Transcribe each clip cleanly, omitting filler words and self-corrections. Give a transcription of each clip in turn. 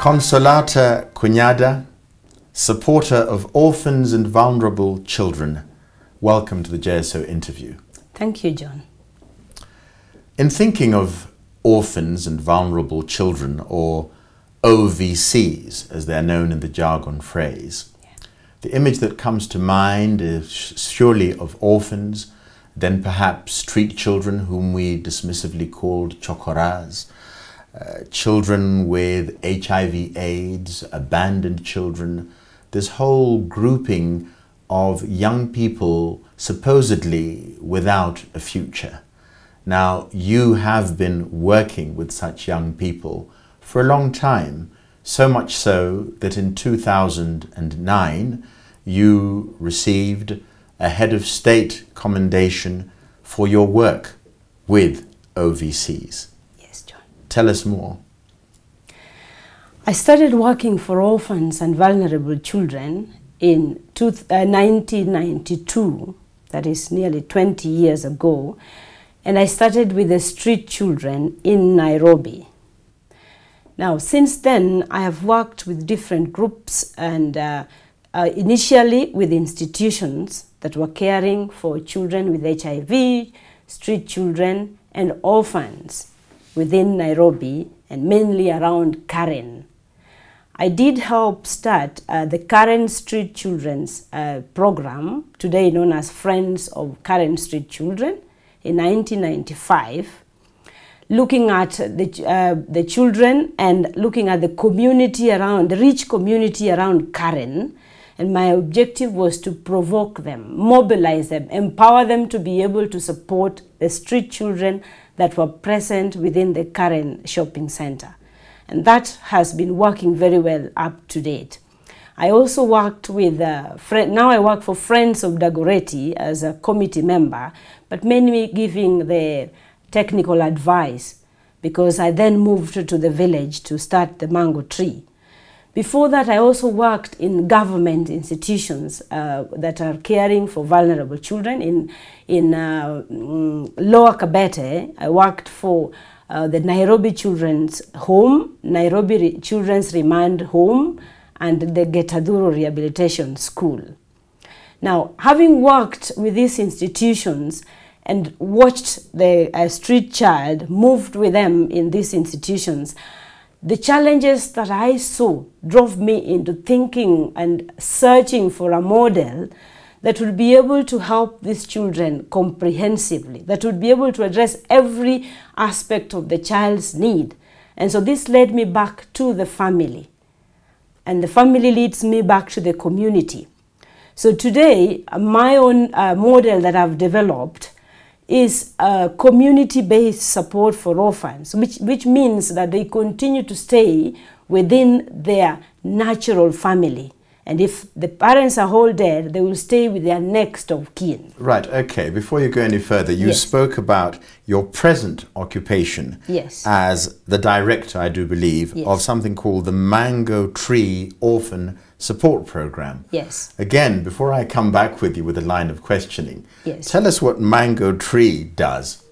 Consolata Cunhada, supporter of orphans and vulnerable children. Welcome to the JSO interview. Thank you, John. In thinking of orphans and vulnerable children, or OVCs, as they're known in the jargon phrase, the image that comes to mind is surely of orphans, then perhaps street children whom we dismissively called chokoras, children with HIV/AIDS, abandoned children, this whole grouping of young people supposedly without a future. Now, you have been working with such young people for a long time, so much so that in 2009 you received a head of state commendation for your work with OVCs. Yes, John. Tell us more. I started working for orphans and vulnerable children in 1992, that is nearly 20 years ago, and I started with the street children in Nairobi. Now, since then, I have worked with different groups and initially with institutions that were caring for children with HIV, street children, and orphans within Nairobi and mainly around Karen. I did help start the Karen Street Children's program, today known as Friends of Karen Street Children, in 1995, looking at the children and looking at the community around, the rich community around Karen. And my objective was to provoke them, mobilize them, empower them to be able to support the street children that were present within the Karen shopping center. And that has been working very well up to date. I also worked with, now I work for Friends of Dagoretti as a committee member, but mainly giving the technical advice, because I then moved to the village to start the mango tree. Before that, I also worked in government institutions that are caring for vulnerable children. In Lower Kabete, I worked for the Nairobi Children's Home, Nairobi Children's Remand Home, and the Getaduro Rehabilitation School. Now, having worked with these institutions and watched the street child, moved with them in these institutions, the challenges that I saw drove me into thinking and searching for a model that would be able to help these children comprehensively, that would be able to address every aspect of the child's need. And so this led me back to the family. And the family leads me back to the community. So today, my own model that I've developed is community-based support for orphans, which means that they continue to stay within their natural family. And if the parents are all dead, they will stay with their next of kin. Right, okay. Before you go any further, you spoke about your present occupation as the director, I do believe, of something called the Mango Tree Orphan Support Program. Yes. Again, before I come back with you with a line of questioning, tell us what Mango Tree does.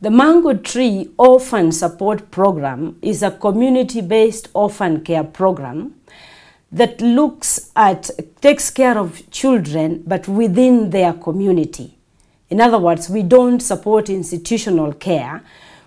The Mango Tree Orphan Support Program is a community-based orphan care program that takes care of children, but within their community. In other words, we don't support institutional care.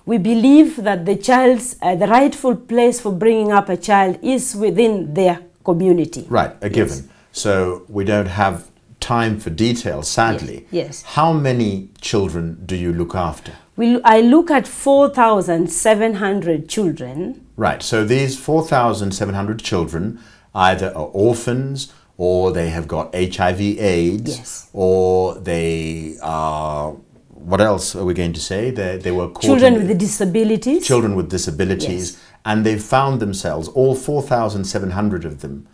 We believe that the child's, the rightful place for bringing up a child is within their community. Right, a given. So we don't have time for detail, sadly. Yes. How many children do you look after? I look at 4,700 children. Right, so these 4,700 children either are orphans, or they have got HIV/AIDS, or they are, what else are we going to say? They were caught children with disabilities. Children with disabilities, and they've found themselves, all 4,700 of them,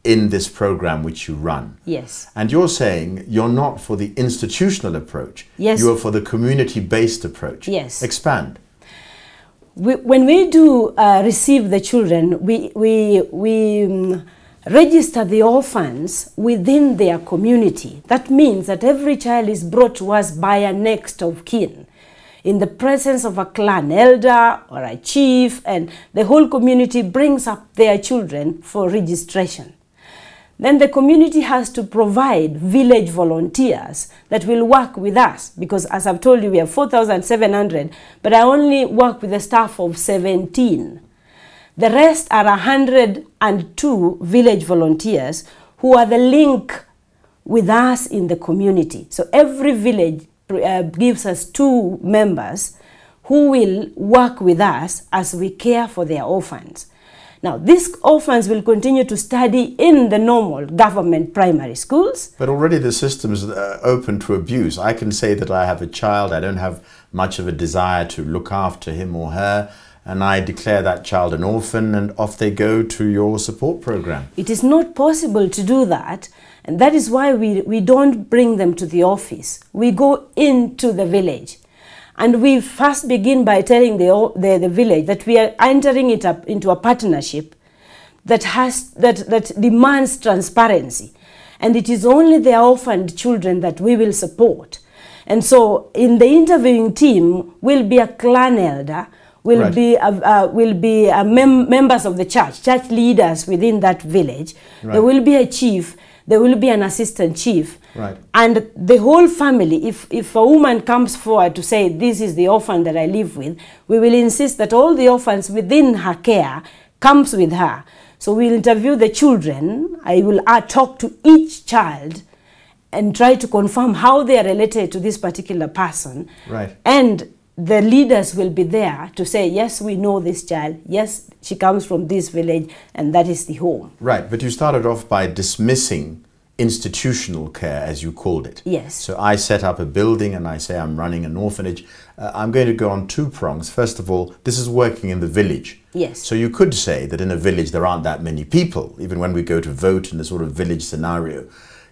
in this program which you run. Yes. And you're saying you're not for the institutional approach. Yes. You are for the community-based approach. Yes. Expand. When we do receive the children, we register the orphans within their community. That means that every child is brought to us by a next of kin. in the presence of a clan elder or a chief, and the whole community brings up their children for registration. Then the community has to provide village volunteers that will work with us, because as I've told you, we have 4,700, but I only work with a staff of 17. The rest are 102 village volunteers who are the link with us in the community. So every village gives us 2 members who will work with us as we care for their orphans. Now, these orphans will continue to study in the normal government primary schools. But already the system is open to abuse. I can say that I have a child, I don't have much of a desire to look after him or her, and I declare that child an orphan, and off they go to your support program. It is not possible to do that, and that is why we don't bring them to the office. We go into the village. And we first begin by telling the village that we are entering it up into a partnership that demands transparency. And it is only the orphaned children that we will support. And so in the interviewing team will be a clan elder, will be members of the church leaders within that village. Right. There will be a chief, there will be an assistant chief. Right. And the whole family, if a woman comes forward to say, this is the orphan that I live with, we will insist that all the orphans within her care comes with her. So we'll interview the children. I will talk to each child and try to confirm how they are related to this particular person. Right. And the leaders will be there to say, yes, we know this child. Yes, she comes from this village, and that is the home. Right, but you started off by dismissing institutional care, as you called it. Yes. So I set up a building and I say I'm running an orphanage. I'm going to go on 2 prongs. First of all, this is working in the village. Yes. So you could say that in a village there aren't that many people, even when we go to vote in a sort of village scenario.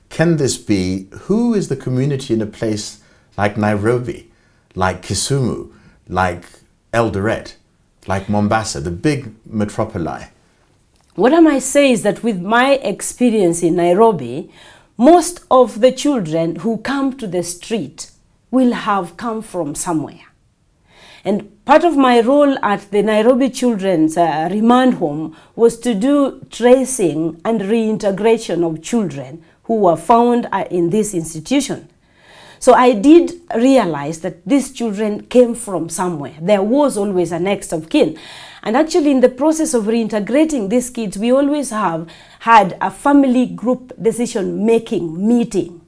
Can this be, who is the community in a place like Nairobi, like Kisumu, like Eldoret, like Mombasa, the big metropoli? What I might say is that with my experience in Nairobi, most of the children who come to the street will have come from somewhere. And part of my role at the Nairobi Children's Remand Home was to do tracing and reintegration of children who were found in this institution. So I did realize that these children came from somewhere. There was always a next of kin. And actually in the process of reintegrating these kids, we always have had a family group decision-making meeting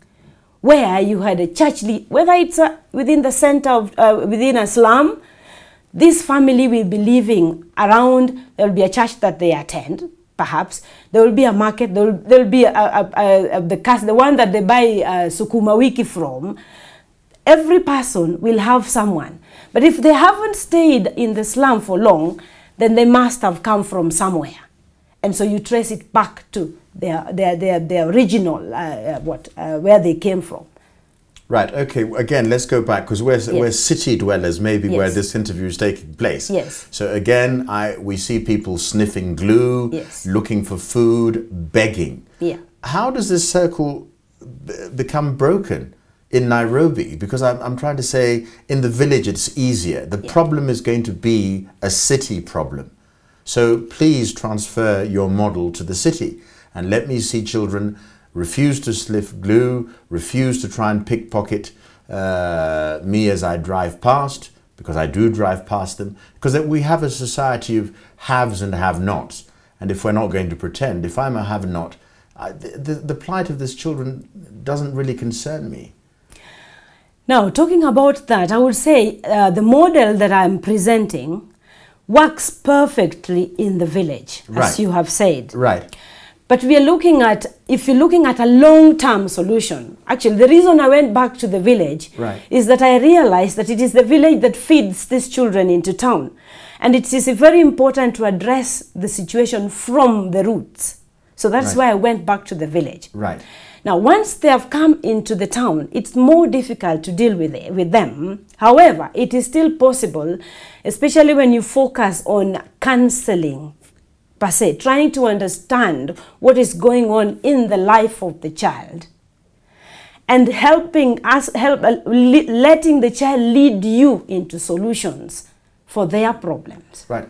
where you had a church lead, whether it's within the center of, within a slum, this family will be living around, there will be a church that they attend, perhaps, there will be a market, there will be the one that they buy Sukuma Wiki from. Every person will have someone. But if they haven't stayed in the slum for long, then they must have come from somewhere. And so you trace it back to their original, where they came from. Right, okay, again, let's go back, because we're city dwellers, maybe, where this interview is taking place. Yes. So again, we see people sniffing glue, looking for food, begging. Yeah. How does this circle become broken in Nairobi? Because I'm trying to say, in the village it's easier. The problem is going to be a city problem. So please transfer your model to the city and let me see children refuse to sniff glue, refuse to try and pickpocket me as I drive past, because I do drive past them, because we have a society of haves and have-nots. And if we're not going to pretend, if I'm a have-not, the plight of these children doesn't really concern me. Now, talking about that, I would say the model that I'm presenting works perfectly in the village, as you have said. Right. But we are looking at, if you're looking at a long-term solution, actually the reason I went back to the village is that I realized that it is the village that feeds these children into town. And it is very important to address the situation from the roots. So that's why I went back to the village. Right. Now, once they have come into the town, it's more difficult to deal with them. However, it is still possible, especially when you focus on counseling, per se, trying to understand what is going on in the life of the child. and letting the child lead you into solutions for their problems. Right.